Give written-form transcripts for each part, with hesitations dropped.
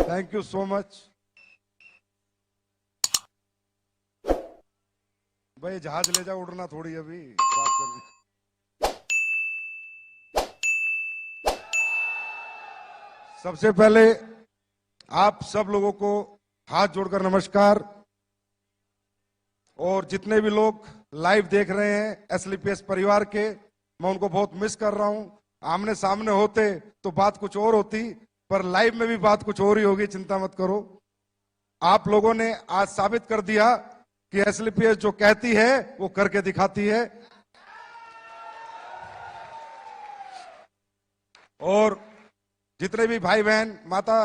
Thank you so much. भाई जहाज ले जाओ, उड़ना थोड़ी अभी बात करनी। सबसे पहले आप सब लोगों को हाथ जोड़कर नमस्कार। और जितने भी लोग लाइव देख रहे हैं एसलीपीएस परिवार के, मैं उनको बहुत मिस कर रहा हूं। आमने सामने होते तो बात कुछ और होती, पर लाइव में भी बात कुछ और ही होगी, चिंता मत करो। आप लोगों ने आज साबित कर दिया कि एसलीपीएस जो कहती है वो करके दिखाती है। और जितने भी भाई बहन माता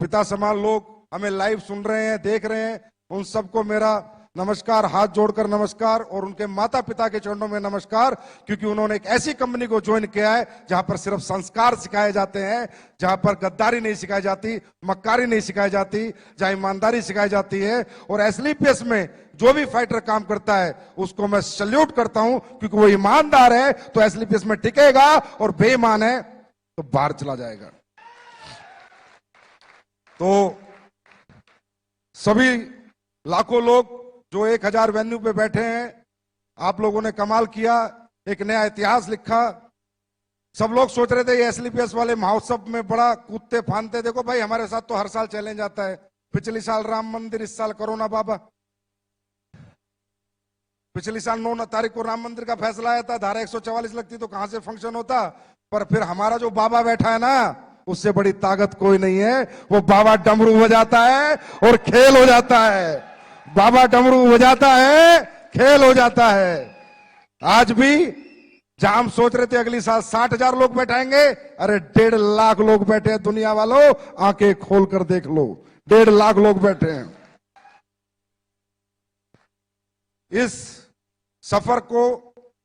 पिता समान लोग हमें लाइव सुन रहे हैं, देख रहे हैं, उन सबको मेरा नमस्कार, हाथ जोड़कर नमस्कार। और उनके माता पिता के चरणों में नमस्कार, क्योंकि उन्होंने एक ऐसी कंपनी को ज्वाइन किया है जहां पर सिर्फ संस्कार सिखाए जाते हैं, जहां पर गद्दारी नहीं सिखाई जाती, मक्कारी नहीं सिखाई जाती, जहां ईमानदारी सिखाई जाती है। और एसलीपीएस में जो भी फाइटर काम करता है उसको मैं सल्यूट करता हूं, क्योंकि वो ईमानदार है तो एसलीपीएस में टिकेगा, और बेईमान है तो बाहर चला जाएगा। तो सभी लाखों लोग जो 1000 वेन्यू पे बैठे हैं, आप लोगों ने कमाल किया, एक नया इतिहास लिखा। सब लोग सोच रहे थे ये एसलीपीएस वाले महोत्सव में बड़ा कूदते फांदते। देखो भाई, हमारे साथ तो हर साल चैलेंज आता है। पिछले साल राम मंदिर, इस साल कोरोना बाबा। पिछली साल 9 तारीख को राम मंदिर का फैसला आया था, धारा 144 लगती तो कहां से फंक्शन होता। पर फिर हमारा जो बाबा बैठा है ना, उससे बड़ी ताकत कोई नहीं है। वो बाबा डमरू बजाता है और खेल हो जाता है। बाबा डमरू बजाता है, खेल हो जाता है। आज भी जहां हम सोच रहे थे अगली साल 60,000 लोग बैठाएंगे, अरे 1.5 लाख लोग बैठे हैं। दुनिया वालों, आंखें खोल कर देख लो, 1.5 लाख लोग बैठे हैं। इस सफर को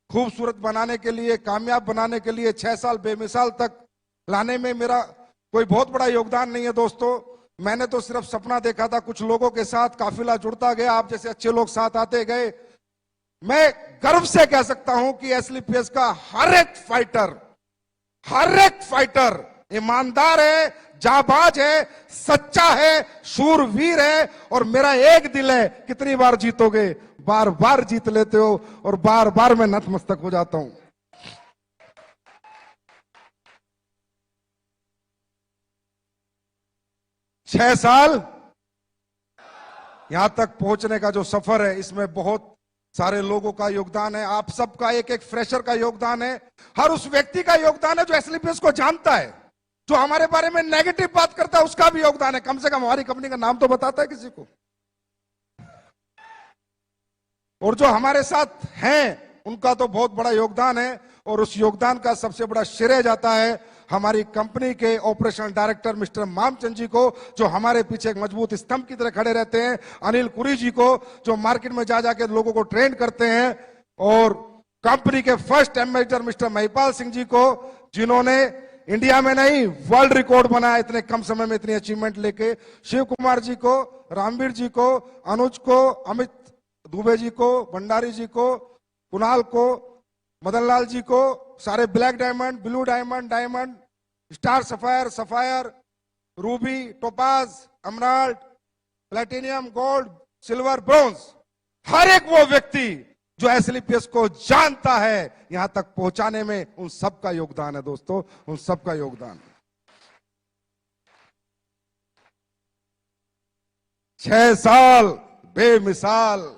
खूबसूरत बनाने के लिए, कामयाब बनाने के लिए 6 साल बेमिसाल तक लाने में मेरा कोई बहुत बड़ा योगदान नहीं है दोस्तों। मैंने तो सिर्फ सपना देखा था, कुछ लोगों के साथ काफिला जुड़ता गया, आप जैसे अच्छे लोग साथ आते गए। मैं गर्व से कह सकता हूं कि एसलीपीएस का हर एक फाइटर ईमानदार है, जाबाज है, सच्चा है, शूरवीर है। और मेरा एक दिल है, कितनी बार जीतोगे? बार बार जीत लेते हो, और बार बार मैं नतमस्तक हो जाता हूं। छह साल यहां तक पहुंचने का जो सफर है, इसमें बहुत सारे लोगों का योगदान है। आप सबका, एक एक फ्रेशर का योगदान है, हर उस व्यक्ति का योगदान है जो एसलीपीएस को जानता है। जो हमारे बारे में नेगेटिव बात करता है उसका भी योगदान है। कम से कम हमारी कंपनी का नाम तो बताता है किसी को। और जो हमारे साथ हैं उनका तो बहुत बड़ा योगदान है। और उस योगदान का सबसे बड़ा श्रेय जाता है हमारी कंपनी के ऑपरेशनल डायरेक्टर मिस्टर मामचंद जी को, जो हमारे पीछे एक मजबूत स्तंभ की तरह खड़े रहते हैं। अनिल कुरी जी को, जो मार्केट में जा जाके लोगों को ट्रेन करते हैं। और कंपनी के first ambassador mister Mahipal Singh ji को, जिन्होंने इंडिया में नहीं वर्ल्ड रिकॉर्ड बनाया इतने कम समय में इतनी अचीवमेंट लेके। शिव कुमार जी को, रामवीर जी को, अनुज को, अमित दुबे जी को, भंडारी जी को, कुणाल को, मदन लाल जी को, सारे black diamond, blue diamond, diamond, star sapphire, sapphire, ruby, topaz, emerald, platinum, gold, silver, bronze, हर एक वो व्यक्ति जो एसलीपीएस को जानता है, यहां तक पहुंचाने में उन सबका योगदान है दोस्तों, उन सबका योगदान। 6 साल बेमिसाल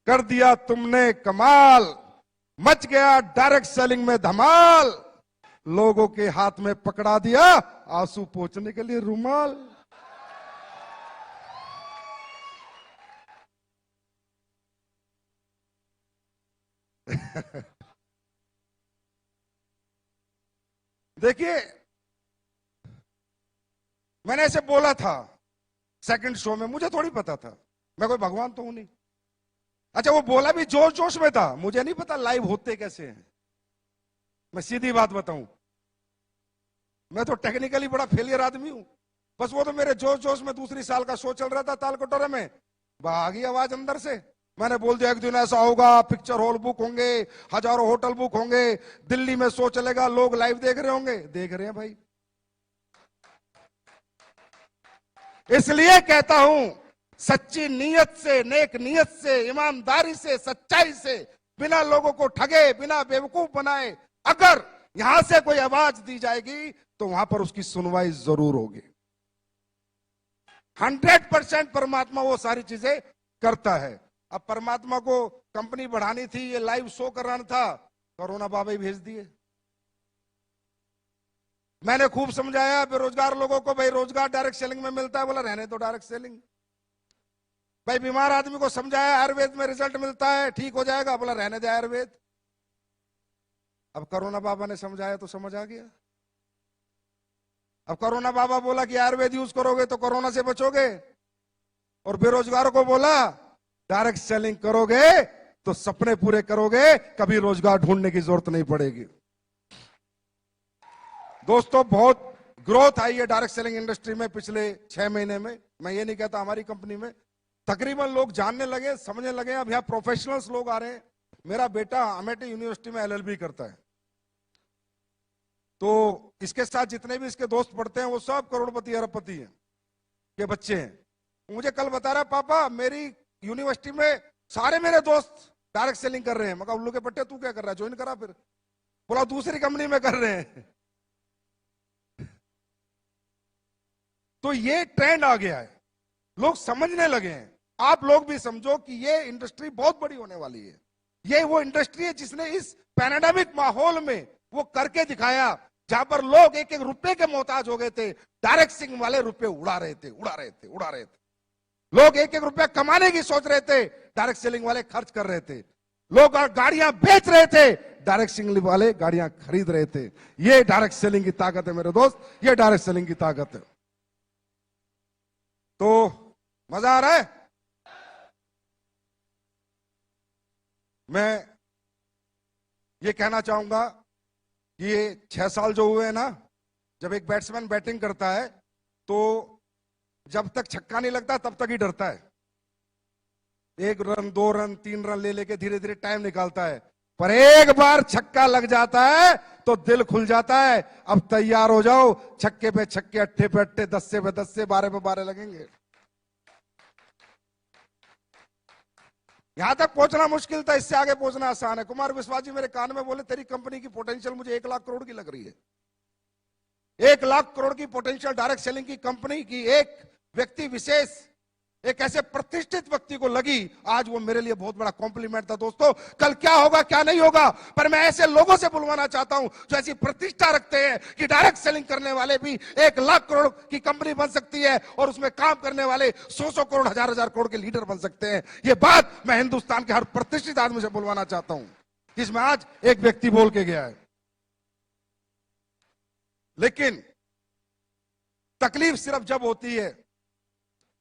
कर दिया तुमने कमाल, मच गया डायरेक्ट सेलिंग में धमाल, लोगों के हाथ में पकड़ा दिया आंसू पोंछने के लिए रुमाल। देखिए, मैंने ऐसे बोला था सेकंड शो में, मुझे थोड़ी पता था, मैं कोई भगवान तो हूं नहीं। अच्छा, वो बोला भी जोश जोश में था, मुझे नहीं पता लाइव होते कैसे हैं। मैं सीधी बात बताऊं, मैं तो टेक्निकली बड़ा फेलियर आदमी हूं। बस वो तो मेरे जोश जोश में दूसरी साल का शो चल रहा था तालकटोरे में, आ गई आवाज अंदर से। मैंने बोल दिया एक दिन ऐसा होगा, पिक्चर हॉल बुक होंगे, हजारों होटल बुक होंगे, दिल्ली में शो चलेगा, लोग लाइव देख रहे होंगे। देख रहे हैं भाई। इसलिए कहता हूं, सच्ची नीयत से, नेक नीयत से, ईमानदारी से, सच्चाई से, बिना लोगों को ठगे, बिना बेवकूफ बनाए अगर यहां से कोई आवाज दी जाएगी तो वहां पर उसकी सुनवाई जरूर होगी। 100% परमात्मा वो सारी चीजें करता है। अब परमात्मा को कंपनी बढ़ानी थी, ये लाइव शो कराना था, कोरोना बाबा ही भेज दिए। मैंने खूब समझाया बेरोजगार लोगों को, भाई रोजगार डायरेक्ट सेलिंग में मिलता है, बोला रहने दो डायरेक्ट सेलिंग। भाई बीमार आदमी को समझाया आयुर्वेद में रिजल्ट मिलता है, ठीक हो जाएगा, बोला रहने दे आयुर्वेद। अब कोरोना बाबा ने समझाया तो समझ आ गया। अब कोरोना बाबा बोला कि आयुर्वेद यूज करोगे तो कोरोना से बचोगे, और बेरोजगारों को बोला डायरेक्ट सेलिंग करोगे तो सपने पूरे करोगे, कभी रोजगार ढूंढने की जरूरत नहीं पड़ेगी। दोस्तों बहुत ग्रोथ आई है डायरेक्ट सेलिंग इंडस्ट्री में पिछले 6 महीने में। मैं ये नहीं कहता हमारी कंपनी में, तकरीबन लोग जानने लगे, समझने लगे। अब यहाँ प्रोफेशनल्स लोग आ रहे हैं। मेरा बेटा अमेठी यूनिवर्सिटी में एलएलबी करता है, तो इसके साथ जितने भी इसके दोस्त पढ़ते हैं वो सब करोड़पति अरबपति हैं के बच्चे हैं। मुझे कल बता रहा पापा मेरी यूनिवर्सिटी में सारे मेरे दोस्त डायरेक्ट सेलिंग कर रहे हैं। मगर उल्लू के पट्टे तू क्या कर रहा है, ज्वाइन करा फिर। बोला दूसरी कंपनी में कर रहे हैं। तो ये ट्रेंड आ गया है, लोग समझने लगे हैं। आप लोग भी समझो कि ये इंडस्ट्री बहुत बड़ी होने वाली है। ये वो इंडस्ट्री है जिसने इस पैंडेमिक माहौल में वो करके दिखाया, जहां पर लोग एक एक रुपए के मोहताज हो गए थे, डायरेक्ट सेलिंग वाले रुपए उड़ा रहे थे। लोग एक एक रुपया कमाने की सोच रहे थे, डायरेक्ट सेलिंग वाले खर्च कर रहे थे। लोग गाड़ियां बेच रहे थे, डायरेक्ट सेलिंग वाले गाड़ियां खरीद रहे थे। ये डायरेक्ट सेलिंग की ताकत है मेरे दोस्त, ये डायरेक्ट सेलिंग की ताकत है। तो मजा आ रहा है। मैं ये कहना चाहूंगा कि ये 6 साल जो हुए हैं ना, जब एक बैट्समैन बैटिंग करता है तो जब तक छक्का नहीं लगता तब तक ही डरता है। 1 रन 2 रन 3 रन ले लेके धीरे धीरे टाइम निकालता है, पर एक बार छक्का लग जाता है तो दिल खुल जाता है। अब तैयार हो जाओ, छक्के पे छक्के, अट्ठे पे अट्ठे, 10 पे 10, 12 पे 12 लगेंगे। यहां तक पहुंचना मुश्किल था, इससे आगे पहुंचना आसान है। कुमार विश्वास जी मेरे कान में बोले तेरी कंपनी की पोटेंशियल मुझे 1 लाख करोड़ की लग रही है। 1 लाख करोड़ की पोटेंशियल डायरेक्ट सेलिंग की कंपनी की एक व्यक्ति विशेष, एक ऐसे प्रतिष्ठित व्यक्ति को लगी। आज वो मेरे लिए बहुत बड़ा कॉम्प्लीमेंट था। दोस्तों कल क्या होगा क्या नहीं होगा, पर मैं ऐसे लोगों से बुलवाना चाहता हूं जो ऐसी प्रतिष्ठा रखते हैं कि डायरेक्ट सेलिंग करने वाले भी 1 लाख करोड़ की कंपनी बन सकती है, और उसमें काम करने वाले 100 करोड़, 1000 करोड़ के लीडर बन सकते हैं। ये बात मैं हिंदुस्तान के हर प्रतिष्ठित आदमी से बुलवाना चाहता हूं, जिसमें आज एक व्यक्ति बोल के गया है। लेकिन तकलीफ सिर्फ जब होती है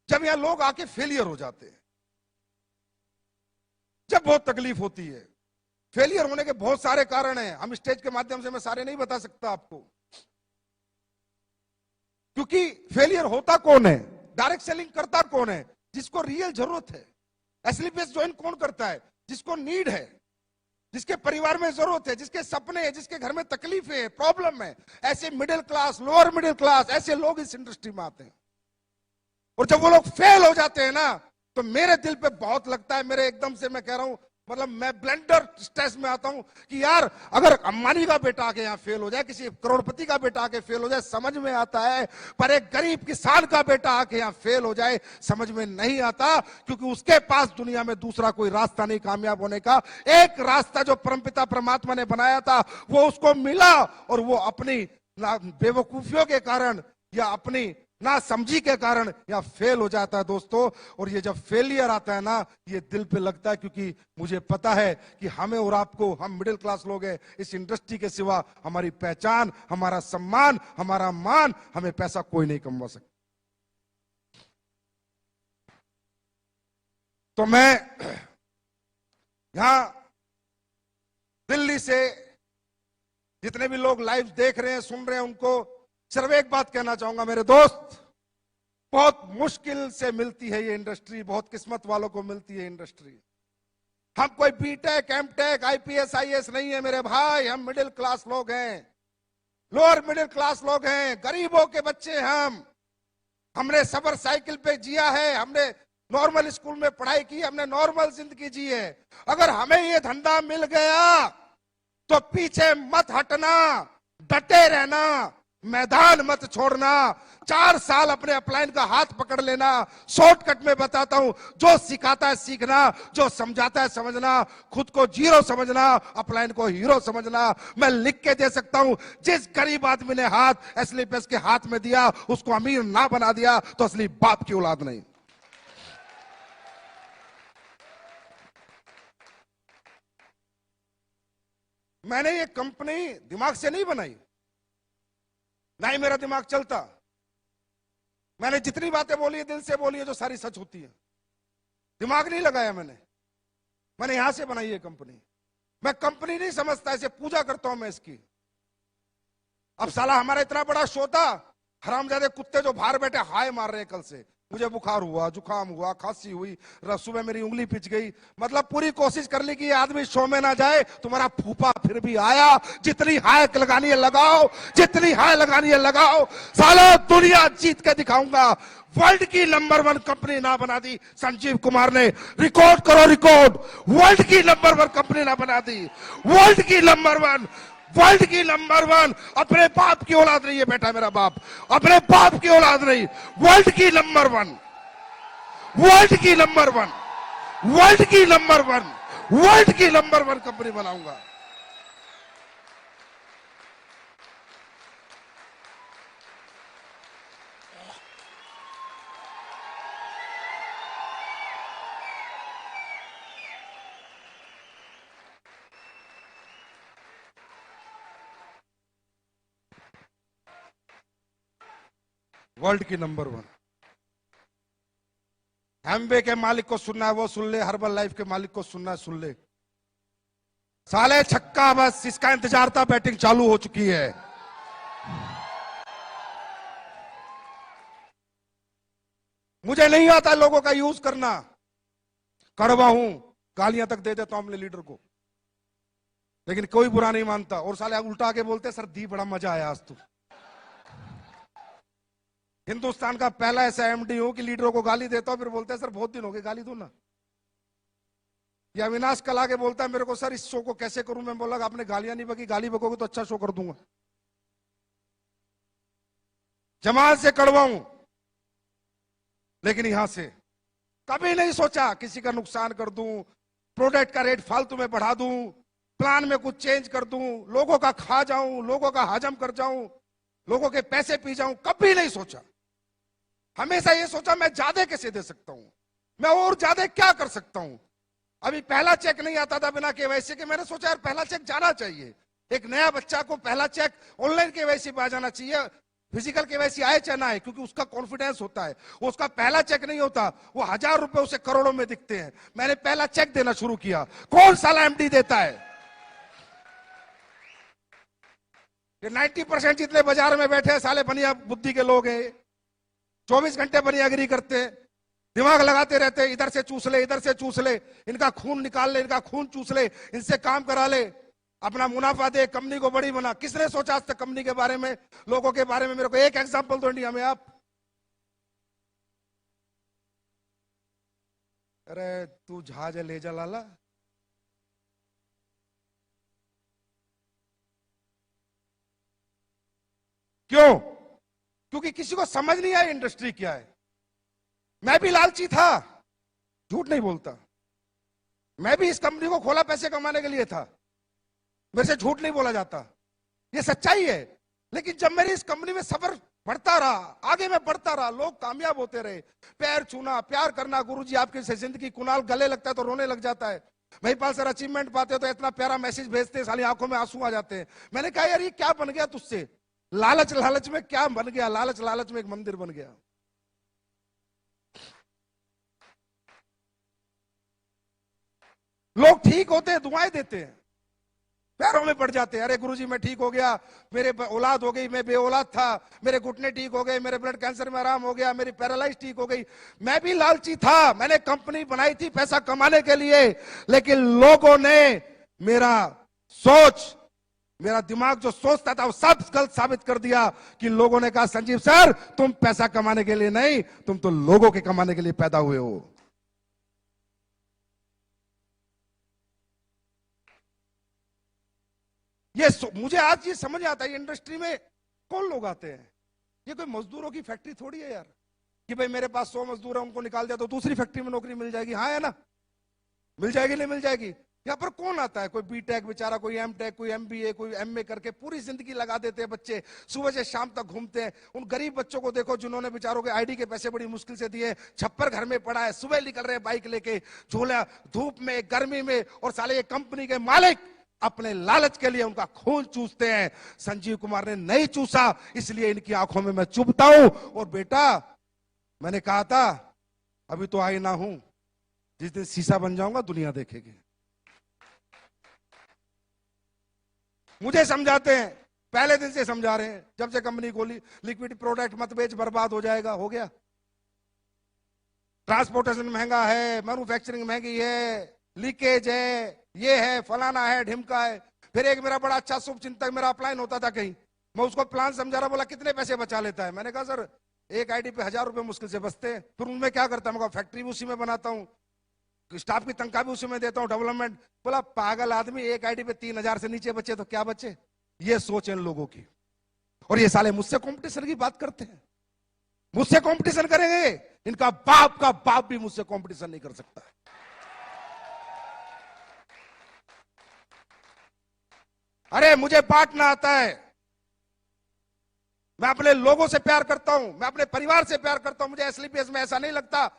जब यहां लोग आके फेलियर हो जाते हैं, जब बहुत तकलीफ होती है। फेलियर होने के बहुत सारे कारण हैं, हम स्टेज के माध्यम से मैं सारे नहीं बता सकता आपको, क्योंकि फेलियर होता कौन है, डायरेक्ट सेलिंग करता कौन है, जिसको रियल जरूरत है। एसलीपीएस ज्वाइन कौन करता है, जिसको नीड है, जिसके परिवार में जरूरत है, जिसके सपने हैं, जिसके घर में तकलीफें है, प्रॉब्लम है। ऐसे middle class, lower middle class, ऐसे लोग इस इंडस्ट्री में आते हैं। और जब वो लोग फेल हो जाते हैं ना, तो मेरे दिल पे बहुत लगता है। मेरे एकदम से मैं कह रहा हूं, मतलब मैं ब्लेंडर स्ट्रेस में आता हूं कि यार अगर अंबानी का बेटा आके यहां फेल हो जाए, किसी करोड़पति का बेटा आके फेल हो जाए, समझ में आता है, पर एक गरीब किसान का बेटा आके यहां फेल हो जाए समझ में नहीं आता, क्योंकि उसके पास दुनिया में दूसरा कोई रास्ता नहीं कामयाब होने का। एक रास्ता जो परमपिता परमात्मा ने बनाया था वो उसको मिला, और वो अपनी बेवकूफियों के कारण या अपनी ना समझी के कारण या फेल हो जाता है दोस्तों। और ये जब फेलियर आता है ना, ये दिल पे लगता है, क्योंकि मुझे पता है कि हमें और आपको, हम मिडिल क्लास लोग हैं, इस इंडस्ट्री के सिवा हमारी पहचान, हमारा सम्मान, हमारा मान, हमें पैसा कोई नहीं कमवा सकता। तो मैं यहां दिल्ली से जितने भी लोग लाइव देख रहे हैं, सुन रहे हैं, उनको सिर्फ एक बात कहना चाहूंगा मेरे दोस्त, बहुत मुश्किल से मिलती है ये इंडस्ट्री, बहुत किस्मत वालों को मिलती है इंडस्ट्री। हम कोई बीटेक, एमटेक, आईपीएस, आईएएस नहीं है मेरे भाई, हम मिडिल क्लास लोग हैं, लोअर मिडिल क्लास लोग हैं, गरीबों के बच्चे हम। हमने सबर साइकिल पे जिया है, हमने नॉर्मल स्कूल में पढ़ाई की, हमने नॉर्मल जिंदगी जी है। अगर हमें ये धंधा मिल गया तो पीछे मत हटना, डटे रहना, मैदान मत छोड़ना। 4 साल अपने अपलाइन का हाथ पकड़ लेना। शॉर्टकट में बताता हूं, जो सिखाता है सीखना, जो समझाता है समझना, खुद को जीरो समझना, अपलाइन को हीरो समझना। मैं लिख के दे सकता हूं, जिस गरीब आदमी ने हाथ एसलीपीएस के हाथ में दिया उसको अमीर ना बना दिया तो असली बाप की औलाद नहीं। मैंने ये कंपनी दिमाग से नहीं बनाई, ना ही मेरा दिमाग चलता। मैंने जितनी बातें बोली है दिल से बोली है, जो सारी सच होती है। दिमाग नहीं लगाया मैंने यहां से बनाई है कंपनी। मैं कंपनी नहीं समझता, इसे पूजा करता हूं मैं इसकी। अब साला हमारा इतना बड़ा शो था, हरामजादे कुत्ते जो बाहर बैठे हाय मार रहे हैं कल से। मुझे बुखार हुआ, जुकाम हुआ, खांसी हुई, सुबह मेरी उंगली पिच गई। मतलब पूरी कोशिश कर ली कि ये आदमी शो में ना जाए। तुम्हारा फूफा फिर भी आया। जितनी हाय लगानी है लगाओ, जितनी हाय लगानी है लगाओ। साला दुनिया जीत के दिखाऊंगा। वर्ल्ड की नंबर 1 कंपनी ना बना दी संजीव कुमार ने। रिकॉर्ड करो रिकॉर्ड, वर्ल्ड की नंबर 1 कंपनी ना बना दी। वर्ल्ड की नंबर 1, वर्ल्ड की नंबर 1। अपने बाप की औलाद नहीं है बेटा, मेरा बाप अपने बाप की औलाद नहीं। वर्ल्ड की नंबर 1, वर्ल्ड की नंबर 1, वर्ल्ड की नंबर 1, वर्ल्ड की नंबर 1 कंपनी बनाऊंगा। वर्ल्ड की नंबर 1। एमवे के मालिक को सुनना है वो सुन ले, हर्बल लाइफ के मालिक को सुनना है सुन ले। साले छक्का, बस इसका इंतजार था, बैटिंग चालू हो चुकी है। मुझे नहीं आता लोगों का यूज करना, कड़वा हूं, गालियां तक दे देता हूं अपने लीडर को, लेकिन कोई बुरा नहीं मानता। और साले उल्टा के बोलते सर दी बड़ा मजा आया आज तो। हिंदुस्तान का पहला ऐसा एमडी हो कि लीडरों को गाली देता हूं, फिर बोलते हैं सर बहुत दिन हो गए गाली दो ना। या अविनाश कल आके बोलता है मेरे को सर इस शो को कैसे करूं। मैं बोला आपने गालियां नहीं बकी, गाली बकोगे तो अच्छा शो कर दूंगा। जमाल से कड़वा हूं, लेकिन यहां से कभी नहीं सोचा किसी का नुकसान कर दूं, प्रोडक्ट का रेट फालतू में बढ़ा दूं, प्लान में कुछ चेंज कर दूं, लोगों का खा जाऊं, लोगों का हजम कर जाऊं, लोगों के पैसे पी जाऊं। कभी नहीं सोचा। हमेशा ये सोचा मैं ज्यादा कैसे दे सकता हूं, मैं और ज्यादा क्या कर सकता हूं। अभी पहला चेक नहीं आता था बिना केवाईसी के। मैंने सोचा यार पहला चेक जाना चाहिए। एक नया बच्चा को पहला चेक ऑनलाइन केवाईसी पे आ जाना चाहिए, फिजिकल केवाईसी आए चाहे ना आए, क्योंकि उसका कॉन्फिडेंस होता है। वो उसका पहला चेक नहीं होता, वो 1000 रुपए उसे करोड़ों में दिखते हैं। मैंने पहला चेक देना शुरू किया। कौन साला एमडी देता है? ये 90% जितने बाजार में बैठे हैं साले बनिया बुद्धि के लोग हैं। 24 घंटे बनियागिरी करते हैं, दिमाग लगाते रहते हैं, इधर से चूस ले, इधर से चूस ले, इनका खून निकाल ले, इनका खून चूस ले, इनसे काम करा ले, अपना मुनाफा दे, कंपनी को बड़ी बना। किसने सोचा आज तक कंपनी के बारे में, लोगों के बारे में? मेरे को एक एग्जांपल दो इंडिया में आप। अरे तू जहाज ले जा लाला। क्यों? क्योंकि किसी को समझ नहीं आई इंडस्ट्री क्या है। मैं भी लालची था, झूठ नहीं बोलता। मैं भी इस कंपनी को खोला पैसे कमाने के लिए था, मेरे से झूठ नहीं बोला जाता, ये सच्चाई है। लेकिन जब मेरी इस कंपनी में सफर बढ़ता रहा, आगे मैं बढ़ता रहा, लोग कामयाब होते रहे, पैर छूना, प्यार करना। गुरुजी आपकी जिंदगी, कुणाल गले लगता है तो रोने लग जाता है, महिपाल सर अचीवमेंट पाते हो तो इतना प्यारा मैसेज भेजते हैं, साली आंखों में आंसू आ जाते हैं। मैंने कहा यार ये क्या बन गया तुझसे? लालच लालच में क्या बन गया? लालच लालच में एक मंदिर बन गया। लोग ठीक होते हैं, दुआएं देते हैं, पैरों में पड़ जाते हैं। अरे गुरुजी मैं ठीक हो गया, मेरे औलाद हो गई, मैं बेऔलाद था, मेरे घुटने ठीक हो गए, मेरे ब्लड कैंसर में आराम हो गया, मेरी पैरालाइज ठीक हो गई। मैं भी लालची था, मैंने कंपनी बनाई थी पैसा कमाने के लिए, लेकिन लोगों ने मेरा सोच मेरा दिमाग जो सोचता था वो सब गलत साबित कर दिया कि लोगों ने कहा संजीव सर तुम पैसा कमाने के लिए नहीं, तुम तो लोगों के कमाने के लिए पैदा हुए हो। मुझे आज ये समझ आता है इंडस्ट्री में कौन लोग आते हैं। ये कोई मजदूरों की फैक्ट्री थोड़ी है यार कि भाई मेरे पास 100 मजदूर है, उनको निकाल दिया तो दूसरी फैक्ट्री में नौकरी मिल जाएगी। हाँ है ना, मिल जाएगी नहीं मिल जाएगी। यहाँ पर कौन आता है, कोई बीटेक बेचारा, कोई एमटेक, कोई एमबीए, कोई एमए करके पूरी जिंदगी लगा देते हैं बच्चे, सुबह से शाम तक घूमते हैं। उन गरीब बच्चों को देखो जिन्होंने बेचारों के आईडी के पैसे बड़ी मुश्किल से दिए, छप्पर घर में पड़ा है, सुबह निकल रहे बाइक लेके, झोला धूप में गर्मी में, और साले ये कंपनी के मालिक अपने लालच के लिए उनका खून चूसते हैं। संजीव कुमार ने नहीं चूसा, इसलिए इनकी आंखों में मैं चुभता हूं। और बेटा मैंने कहा था अभी तो आई ना हूं, जिस दिन शीशा बन जाऊंगा दुनिया देखेगी। मुझे समझाते हैं, पहले दिन से समझा रहे हैं, जब से कंपनी खोली, लिक्विड प्रोडक्ट मत बेच, बर्बाद हो जाएगा। हो गया, ट्रांसपोर्टेशन महंगा है, मैन्युफैक्चरिंग महंगी है, लीकेज है, ये है, फलाना है, ढिमका है। फिर एक मेरा बड़ा अच्छा शुभ चिंतक मेरा अपलाइन होता था कहीं, मैं उसको प्लान समझा रहा, बोला कितने पैसे बचा लेता है। मैंने कहा सर एक आईडी पे 1000 रुपए मुश्किल से बचते हैं। फिर उनमें क्या करता है, मैं फैक्ट्री भी उसी में बनाता हूँ, स्टाफ की तनख्वाह भी उसी में देता हूँ, डेवलपमेंट। बोला पागल आदमी, एक आईडी पे 3000 से नीचे बचे तो क्या बचे। ये सोच है इन लोगों की। और ये साले मुझसे कंपटीशन की बात करते हैं, मुझसे कंपटीशन करेंगे, इनका बाप का बाप भी मुझसे कंपटीशन नहीं कर सकता। अरे मुझे बांटना आता है, मैं अपने लोगों से प्यार करता हूं, मैं अपने परिवार से प्यार करता हूं। मुझे एसलीपीएस में ऐसा नहीं लगता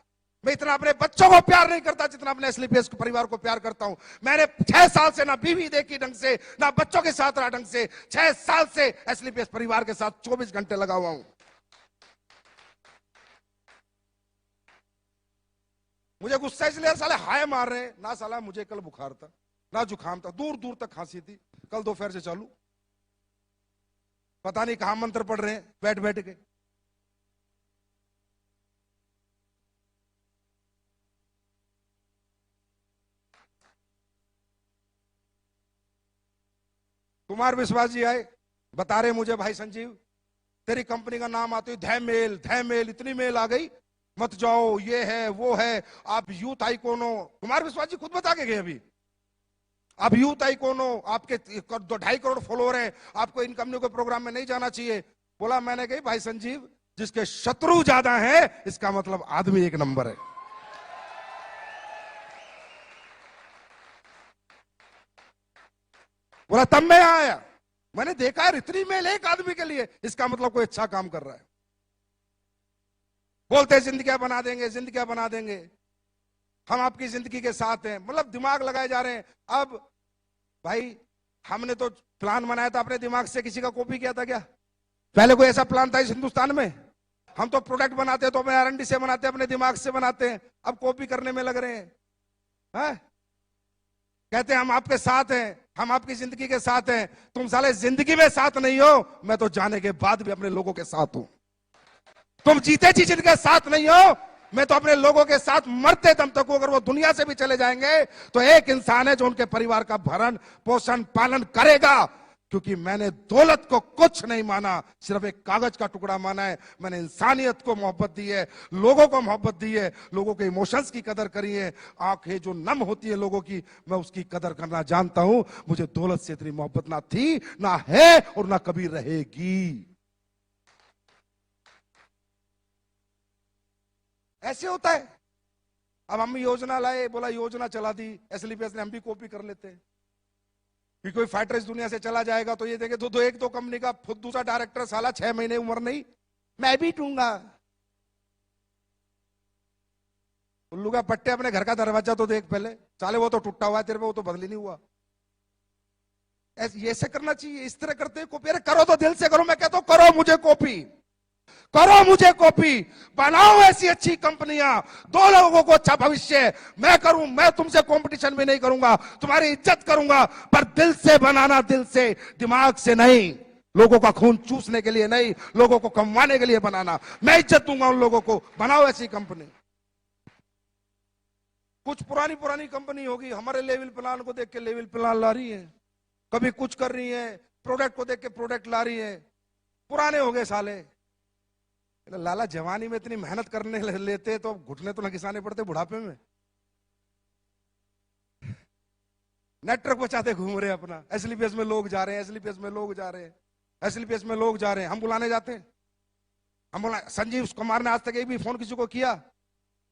मैं इतना अपने बच्चों को प्यार नहीं करता जितना अपने एसलीपीएस परिवार को प्यार करता हूं। मैंने 6 साल से ना बीवी देखी ढंग से, ना बच्चों के साथ रहा ढंग से। 6 साल से एसलीपीएस परिवार के साथ 24 घंटे लगा हुआ हूं। मुझे गुस्सा इसलिए साले हाय मार रहे ना, साला मुझे कल बुखार था ना जुकाम था, दूर दूर तक खांसी थी, कल दोपहर से चालू, पता नहीं कहां मंत्र पढ़ रहे हैं बैठ बैठ के। कुमार विश्वास जी आए, बता रहे मुझे भाई संजीव तेरी कंपनी का नाम आते ही धैमेल धैमेल इतनी मेल आ गई, मत जाओ, ये है वो है, आप यूथ आइकॉन हो। कुमार विश्वास जी खुद बता के गए अभी, आप यूथ आइकॉन हो, आपके 2.5 करोड़ फॉलोअर हैं, आपको इन कंपनियों के प्रोग्राम में नहीं जाना चाहिए। बोला मैंने कही भाई संजीव जिसके शत्रु ज्यादा है इसका मतलब आदमी एक नंबर है। बोला तब मैं आया, मैंने देखा है इतनी मेल एक आदमी के लिए, इसका मतलब कोई अच्छा काम कर रहा है। बोलते जिंदगियां बना देंगे, जिंदगियां बना देंगे, हम आपकी जिंदगी के साथ हैं, मतलब दिमाग लगाए जा रहे हैं। अब भाई हमने तो प्लान बनाया था अपने दिमाग से, किसी का कॉपी किया था क्या? पहले कोई ऐसा प्लान था इस हिंदुस्तान में? हम तो प्रोडक्ट बनाते हैं तो अपने R&D से बनाते हैं, अपने दिमाग से बनाते हैं, अब कॉपी करने में लग रहे हैं। है? कहते हैं हम आपके साथ हैं, हम आपकी जिंदगी के साथ हैं। तुम साले जिंदगी में साथ नहीं हो, मैं तो जाने के बाद भी अपने लोगों के साथ हूं। तुम जीते जी जिनके साथ नहीं हो, मैं तो अपने लोगों के साथ मरते दम तक हूं। अगर वो दुनिया से भी चले जाएंगे तो एक इंसान है जो उनके परिवार का भरण पोषण पालन करेगा, क्योंकि मैंने दौलत को कुछ नहीं माना, सिर्फ एक कागज का टुकड़ा माना है। मैंने इंसानियत को मोहब्बत दी है, लोगों को मोहब्बत दी है, लोगों के इमोशंस की कदर करी है। आंखें जो नम होती है लोगों की, मैं उसकी कदर करना जानता हूं। मुझे दौलत से इतनी मोहब्बत ना थी, ना है और ना कभी रहेगी। ऐसे होता है। अब हम योजना लाए, बोला योजना चला दी एसलीपीएस ने, हम भी कॉपी कर लेते हैं कि कोई फाइटर इस दुनिया से चला जाएगा तो ये देखे तो एक तो कंपनी का खुद दूसरा डायरेक्टर साला 6 महीने उम्र नहीं, मैं भी दूंगा। उल्लू का पट्टे, अपने घर का दरवाजा तो देख पहले, साले वो तो टूटा हुआ है तेरे पे, वो तो बदली नहीं हुआ। ऐसे करना चाहिए, इस तरह करते हैं कॉपी। अरे करो तो दिल से करो, मैं कहता हूं करो मुझे कॉपी, करो मुझे कॉपी, बनाओ ऐसी अच्छी कंपनियां, दो लोगों को अच्छा भविष्य। मैं करूं, मैं तुमसे कंपटीशन भी नहीं करूंगा, तुम्हारी इज्जत करूंगा, पर दिल से बनाना, दिल से, दिमाग से नहीं। लोगों का खून चूसने के लिए नहीं, लोगों को कमवाने के लिए बनाना। मैं इज्जत दूंगा उन लोगों को, बनाओ ऐसी कंपनी। कुछ पुरानी पुरानी कंपनी होगी, हमारे लेवल प्लान को देख के लेवल प्लान ला रही है, कभी कुछ कर रही है, प्रोडक्ट को देख के प्रोडक्ट ला रही है, पुराने हो गए साले। लाला जवानी में इतनी मेहनत करने लेते तो घुटने तो न घिसाने पड़ते बुढ़ापे में। नेटवर्क बचाते घूम रहे अपना, एसलीपीएस में लोग जा रहे हैं, एसलीपीएस में लोग जा रहे हैं, एसलीपीएस में लोग जा रहे हैं, हम बुलाने जाते हैं। हम बोला संजीव कुमार ने आज तक एक भी फोन किसी को किया?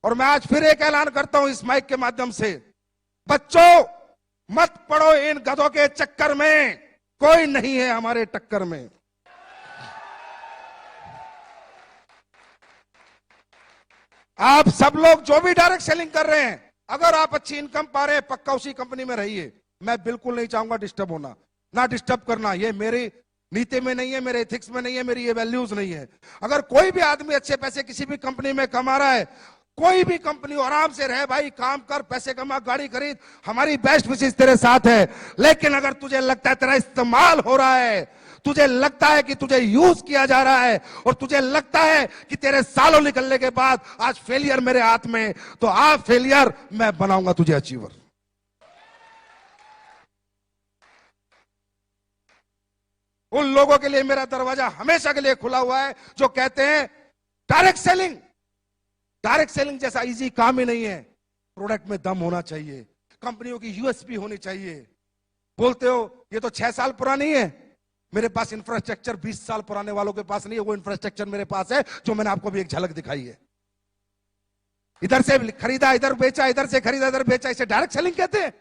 और मैं आज फिर एक ऐलान करता हूं इस माइक के माध्यम से, बच्चों मत पड़ो इन गधों के चक्कर में, कोई नहीं है हमारे टक्कर में। आप सब लोग जो भी डायरेक्ट सेलिंग कर रहे हैं, अगर आप अच्छी इनकम पा रहे हैं, पक्का उसी कंपनी में रहिए। मैं बिल्कुल नहीं चाहूंगा डिस्टर्ब होना, ना डिस्टर्ब करना, ये मेरी नीति में नहीं है, मेरे एथिक्स में नहीं है, मेरी ये वैल्यूज नहीं है। अगर कोई भी आदमी अच्छे पैसे किसी भी कंपनी में कमा रहा है, कोई भी कंपनी, आराम से रहे भाई, काम कर, पैसे कमा, गाड़ी खरीद, हमारी बेस्ट विशेष तेरे साथ है। लेकिन अगर तुझे लगता है तेरा इस्तेमाल हो रहा है, तुझे लगता है कि तुझे यूज किया जा रहा है, और तुझे लगता है कि तेरे सालों निकलने के बाद आज फेलियर मेरे हाथ में, तो आप फेलियर, मैं बनाऊंगा तुझे अचीवर। उन लोगों के लिए मेरा दरवाजा हमेशा के लिए खुला हुआ है जो कहते हैं डायरेक्ट सेलिंग, डायरेक्ट सेलिंग जैसा इजी काम ही नहीं है। प्रोडक्ट में दम होना चाहिए, कंपनियों की यूएसपी होनी चाहिए। बोलते हो ये तो 6 साल पुरानी है, मेरे पास इंफ्रास्ट्रक्चर 20 साल पुराने वालों के पास नहीं है, वो इंफ्रास्ट्रक्चर मेरे पास है जो मैंने आपको भी एक झलक दिखाई है। इधर से खरीदा, इधर बेचा, इधर से खरीदा, इधर बेचा, इसे डायरेक्ट सेलिंग कहते हैं।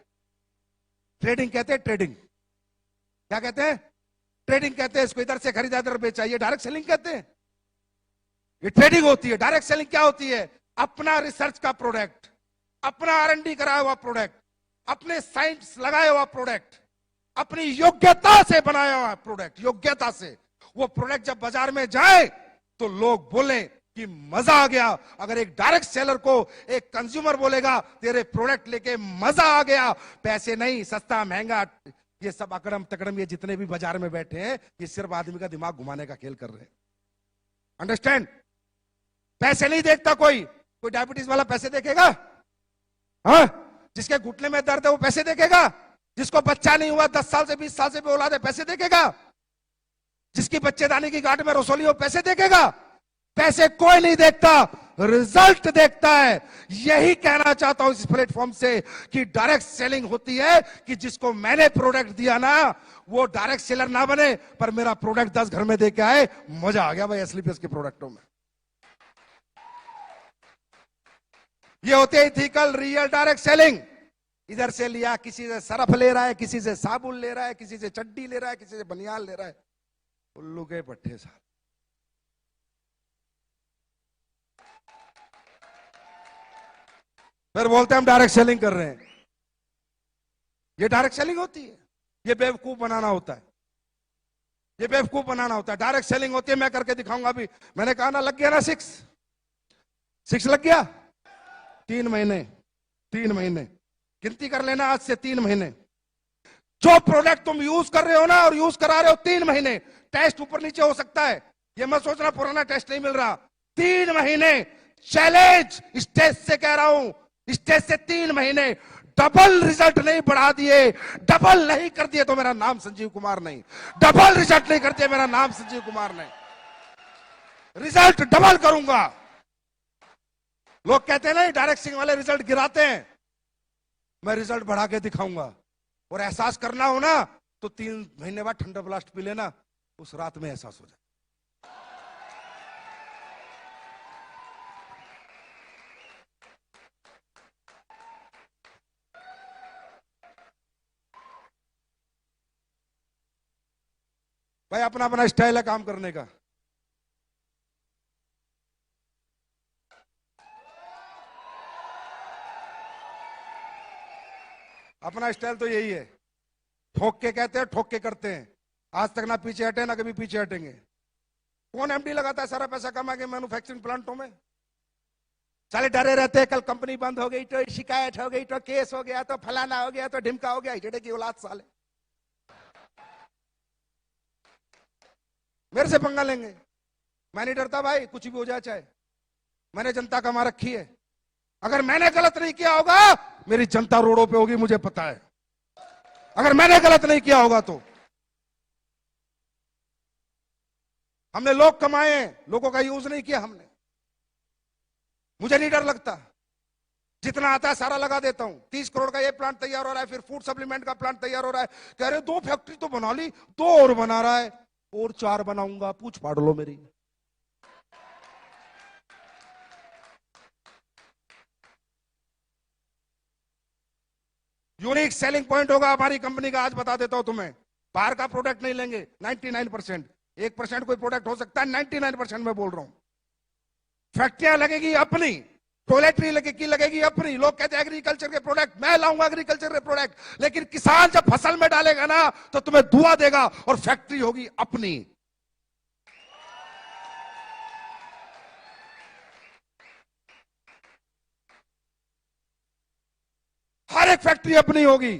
ट्रेडिंग कहते हैं, ट्रेडिंग। क्या कहते हैं? ट्रेडिंग कहते हैं इसको। इधर से खरीदा, इधर बेचा, ये डायरेक्ट सेलिंग कहते हैं। ये ट्रेडिंग होती है। डायरेक्ट सेलिंग क्या होती है? अपना रिसर्च का प्रोडक्ट, अपना R&D कराया हुआ प्रोडक्ट, अपने साइंस लगाया हुआ प्रोडक्ट, अपनी योग्यता से बनाया हुआ प्रोडक्ट, योग्यता से वो प्रोडक्ट जब बाजार में जाए तो लोग बोले कि मजा आ गया। अगर एक डायरेक्ट सेलर को एक कंज्यूमर बोलेगा तेरे प्रोडक्ट लेके मजा आ गया, पैसे नहीं, सस्ता महंगा, ये सब अकड़म तकड़म, ये जितने भी बाजार में बैठे हैं, ये सिर्फ आदमी का दिमाग घुमाने का खेल कर रहे हैं। अंडरस्टैंड? पैसे नहीं देखता कोई डायबिटीज वाला पैसे देखेगा? हाँ, जिसके घुटने में दर्द है वो पैसे देखेगा? जिसको बच्चा नहीं हुआ 10 साल से 20 साल से भी औलाद है, पैसे देखेगा? जिसकी बच्चेदानी की गांठ में रसोली हो, पैसे देखेगा? पैसे कोई नहीं देखता, रिजल्ट देखता है। यही कहना चाहता हूं इस प्लेटफॉर्म से कि डायरेक्ट सेलिंग होती है कि जिसको मैंने प्रोडक्ट दिया ना, वो डायरेक्ट सेलर ना बने, पर मेरा प्रोडक्ट 10 घर में दे के आए, मजा आ गया भाई एसलीपीएस के प्रोडक्टों में। ये होते ही इथिकल रियल डायरेक्ट सेलिंग। इधर से लिया, किसी से सरफ ले रहा है, किसी से साबुन ले रहा है, किसी से चड्डी ले रहा है, किसी से बनियान ले रहा है, उल्लू के पट्टे साहब। फिर बोलते हैं हम डायरेक्ट सेलिंग कर रहे हैं। ये डायरेक्ट सेलिंग होती है? ये बेवकूफ बनाना होता है, ये बेवकूफ बनाना होता है। डायरेक्ट सेलिंग होती है, मैं करके दिखाऊंगा अभी। मैंने कहा ना, लग गया ना 6 लग गया। 3 महीने, 3 महीने गिनती कर लेना, आज से 3 महीने जो प्रोडक्ट तुम यूज कर रहे हो ना, और यूज करा रहे हो 3 महीने, टेस्ट ऊपर नीचे हो सकता है, ये मत सोचना पुराना टेस्ट नहीं मिल रहा। 3 महीने चैलेंज, स्टेज से कह रहा हूं, स्टेज से 3 महीने डबल रिजल्ट नहीं बढ़ा दिए, डबल नहीं कर दिए तो मेरा नाम संजीव कुमार नहीं। डबल रिजल्ट नहीं कर दिया, मेरा नाम संजीव कुमार नहीं। रिजल्ट डबल करूंगा। लोग कहते हैं ना डायरेक्ट सेलिंग वाले रिजल्ट गिराते हैं, मैं रिजल्ट बढ़ा के दिखाऊंगा। और एहसास करना हो ना तो 3 महीने बाद ठंडा ब्लास्ट पी लेना, उस रात में एहसास हो जाए। भाई अपना अपना स्टाइल है काम करने का। अपना स्टाइल तो यही है, ठोक के कहते हैं, ठोक के करते हैं। आज तक ना पीछे हटे, ना कभी पीछे हटेंगे। कौन एमडी लगाता है सारा पैसा कमा के मैन्युफैक्चरिंग प्लांटों में? साले डरे रहते हैं, कल कंपनी बंद हो गई तो शिकायत हो गई तो केस हो गया तो फलाना हो गया तो ढिमका हो गया। हिजड़े की औलाद साले मेरे से पंगा लेंगे। मैं नहीं डरता भाई, कुछ भी हो जाए चाहे। मैंने जनता कमा रखी है, अगर मैंने गलत नहीं किया होगा मेरी जनता रोडों पे होगी, मुझे पता है। अगर मैंने गलत नहीं किया होगा तो हमने लोग कमाए हैं, लोगों का यूज नहीं किया हमने। मुझे नहीं डर लगता, जितना आता है सारा लगा देता हूं। 30 करोड़ का ये प्लांट तैयार हो रहा है, फिर फूड सप्लीमेंट का प्लांट तैयार हो रहा है। कह रहे 2 फैक्ट्री तो बना ली, 2 और बना रहा है, और 4 बनाऊंगा, पूछ पाड़ लो मेरी। यूनिक सेलिंग पॉइंट होगा हमारी कंपनी का, आज बता देता हूं तुम्हें। बाहर का प्रोडक्ट नहीं लेंगे 99%, 1% कोई प्रोडक्ट हो सकता है, 99% मैं बोल रहा हूं। फैक्ट्रियां लगेगी अपनी, टॉयलेटरी लगेगी अपनी। लोग कहते हैं एग्रीकल्चर के प्रोडक्ट, मैं लाऊंगा एग्रीकल्चर के प्रोडक्ट, लेकिन किसान जब फसल में डालेगा ना तो तुम्हें दुआ देगा, और फैक्ट्री होगी अपनी। हर एक फैक्ट्री अपनी होगी,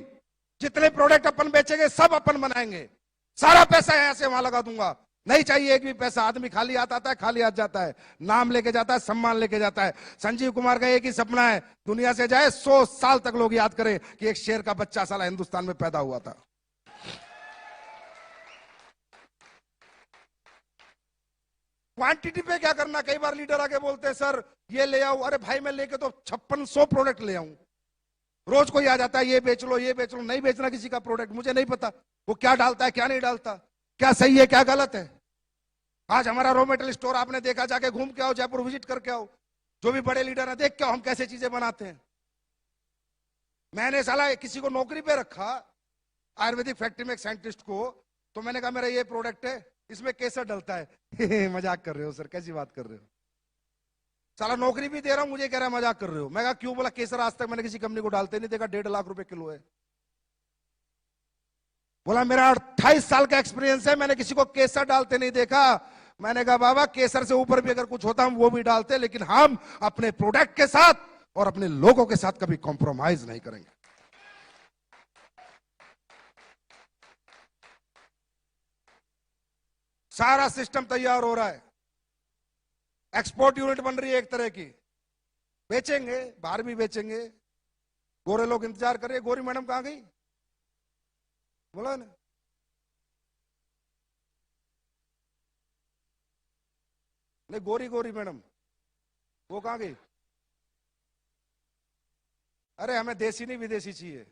जितने प्रोडक्ट अपन बेचेंगे सब अपन बनाएंगे, सारा पैसा यहां से वहां लगा दूंगा, नहीं चाहिए एक भी पैसा। आदमी खाली हाथ आता है, खाली हाथ जाता है, नाम लेके जाता है, सम्मान लेके जाता है। संजीव कुमार का एक ही सपना है, दुनिया से जाए 100 साल तक लोग याद करें कि एक शेर का बच्चा साला हिंदुस्तान में पैदा हुआ था। क्वांटिटी पे क्या करना, कई बार लीडर आके बोलते हैं सर ये ले आओ, अरे भाई मैं लेके तो 5600 प्रोडक्ट ले आऊं। रोज कोई आ जाता है ये बेच लो ये बेच लो, नहीं बेचना किसी का प्रोडक्ट, मुझे नहीं पता वो क्या डालता है क्या नहीं डालता, क्या सही है क्या गलत है। आज हमारा रॉ मेटेरियल स्टोर आपने देखा, जाके घूम के आओ, जयपुर विजिट करके आओ, जो भी बड़े लीडर है देख के आओ हम कैसे चीजें बनाते हैं। मैंने साला किसी को नौकरी पे रखा आयुर्वेदिक फैक्ट्री में, एक साइंटिस्ट को, तो मैंने कहा मेरा ये प्रोडक्ट है, इसमें केसर डलता है। मजाक कर रहे हो सर, कैसी बात कर रहे हो, साला नौकरी भी दे रहा हूं, मुझे कह रहा है मजाक कर रहे हो। मैं कहा क्यों, बोला केसर आज तक मैंने किसी कंपनी को डालते नहीं देखा, 1.5 लाख रुपए किलो है। बोला मेरा 28 साल का एक्सपीरियंस है, मैंने किसी को केसर डालते नहीं देखा। मैंने कहा बाबा केसर से ऊपर भी अगर कुछ होता हम वो भी डालते, लेकिन हम अपने प्रोडक्ट के साथ और अपने लोगों के साथ कभी कॉम्प्रोमाइज नहीं करेंगे। सारा सिस्टम तैयार हो रहा है, एक्सपोर्ट यूनिट बन रही है एक तरह की, बेचेंगे बाहर भी बेचेंगे। गोरे लोग इंतजार कर रहे हैं, गोरी मैडम कहां गई, बोला ना। नहीं गोरी गोरी मैडम वो कहां गई, अरे हमें देसी नहीं विदेशी चाहिए।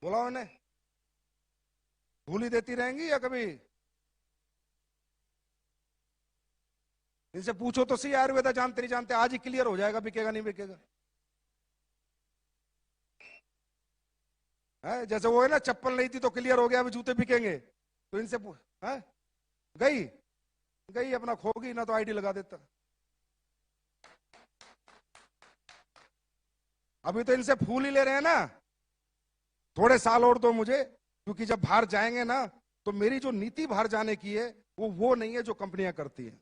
बोला उन्हें, भूली देती रहेंगी या कभी, इनसे पूछो तो सही आयुर्वेदा जानते नहीं जानते, आज ही क्लियर हो जाएगा बिकेगा नहीं बिकेगा। है जैसे वो है ना, चप्पल नहीं थी तो क्लियर हो गया अभी जूते बिकेंगे, तो इनसे है गई गई अपना खोगी ना, तो आईडी लगा देता। अभी तो इनसे फूल ही ले रहे हैं ना, थोड़े साल और दो मुझे, क्योंकि जब बाहर जाएंगे ना तो मेरी जो नीति बाहर जाने की है वो नहीं है जो कंपनियां करती हैं।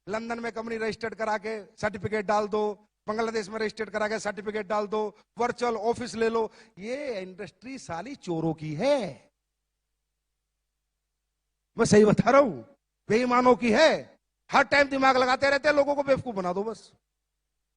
लंदन में कंपनी रजिस्टर्ड करा के सर्टिफिकेट डाल दो, बांग्लादेश में रजिस्टर्ड करा के सर्टिफिकेट डाल दो, वर्चुअल ऑफिस ले लो, ये इंडस्ट्री साली चोरों की है, मैं सही बता रहा हूं, बेईमानों की है। हर टाइम दिमाग लगाते रहते हैं, लोगों को बेवकूफ बना दो बस।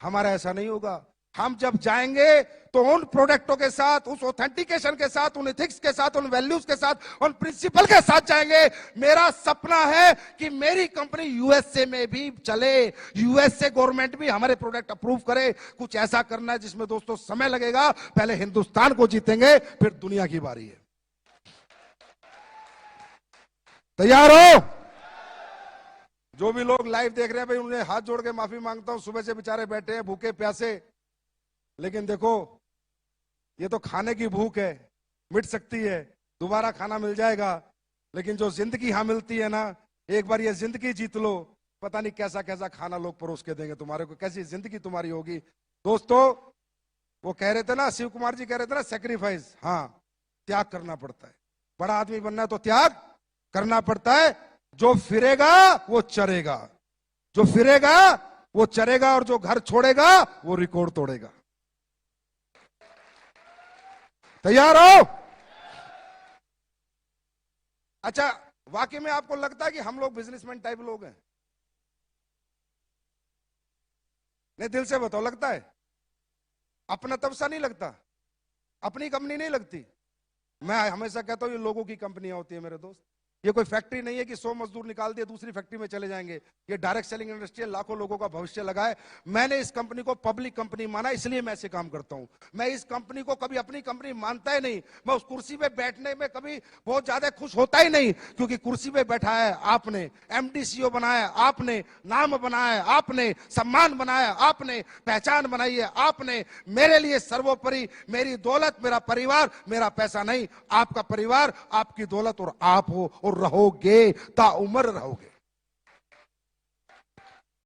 हमारा ऐसा नहीं होगा, हम जब जाएंगे तो उन प्रोडक्टों के साथ, उस ऑथेंटिकेशन के साथ, उन एथिक्स के साथ, उन वैल्यूज के साथ, उन प्रिंसिपल के साथ जाएंगे। मेरा सपना है कि मेरी कंपनी यूएसए में भी चले, यूएसए गवर्नमेंट भी हमारे प्रोडक्ट अप्रूव करे। कुछ ऐसा करना है जिसमें दोस्तों समय लगेगा, पहले हिंदुस्तान को जीतेंगे फिर दुनिया की बारी है। तैयार हो? जो भी लोग लाइव देख रहे हैं भाई, उन्हें हाथ जोड़ के माफी मांगता हूं, सुबह से बेचारे बैठे हैं भूखे प्यासे, लेकिन देखो ये तो खाने की भूख है, मिट सकती है, दोबारा खाना मिल जाएगा, लेकिन जो जिंदगी यहां मिलती है ना, एक बार ये जिंदगी जीत लो, पता नहीं कैसा कैसा खाना लोग परोस के देंगे तुम्हारे को, कैसी जिंदगी तुम्हारी होगी। दोस्तों वो कह रहे थे ना, शिव कुमार जी कह रहे थे ना, सेक्रीफाइस, हाँ त्याग करना पड़ता है, बड़ा आदमी बनना है तो त्याग करना पड़ता है। जो फिरेगा वो चरेगा, जो फिरेगा वो चरेगा, और जो घर छोड़ेगा वो रिकॉर्ड तोड़ेगा। तैयार हो? अच्छा, वाकई में आपको लगता है कि हम लोग बिजनेसमैन टाइप लोग हैं? नहीं दिल से बताओ, लगता है? अपना तब सा नहीं लगता, अपनी कंपनी नहीं लगती। मैं हमेशा कहता हूं ये लोगों की कंपनियां होती है मेरे दोस्त। ये कोई फैक्ट्री नहीं है कि 100 मजदूर निकाल दिए दूसरी फैक्ट्री में चले जाएंगे। ये डायरेक्ट सेलिंग इंडस्ट्री है, लाखों लोगों का भविष्य लगाए। मैंने इस कंपनी को पब्लिक कंपनी माना, इसलिए मैं ऐसे काम करता हूं। मैं इस कंपनी को कभी अपनी कंपनी मानता ही नहीं। मैं उस कुर्सी पे बैठने में कभी बहुत ज्यादा खुश होता ही नहीं, क्योंकि कुर्सी पे बैठा है आपने, एमडी सीईओ बनाया आपने, नाम बनाया आपने, सम्मान बनाया आपने, पहचान बनाई है आपने। मेरे लिए सर्वोपरि मेरी दौलत, मेरा परिवार, मेरा पैसा नहीं, आपका परिवार, आपकी दौलत और आप हो, और रहोगे, ताउम्र रहोगे।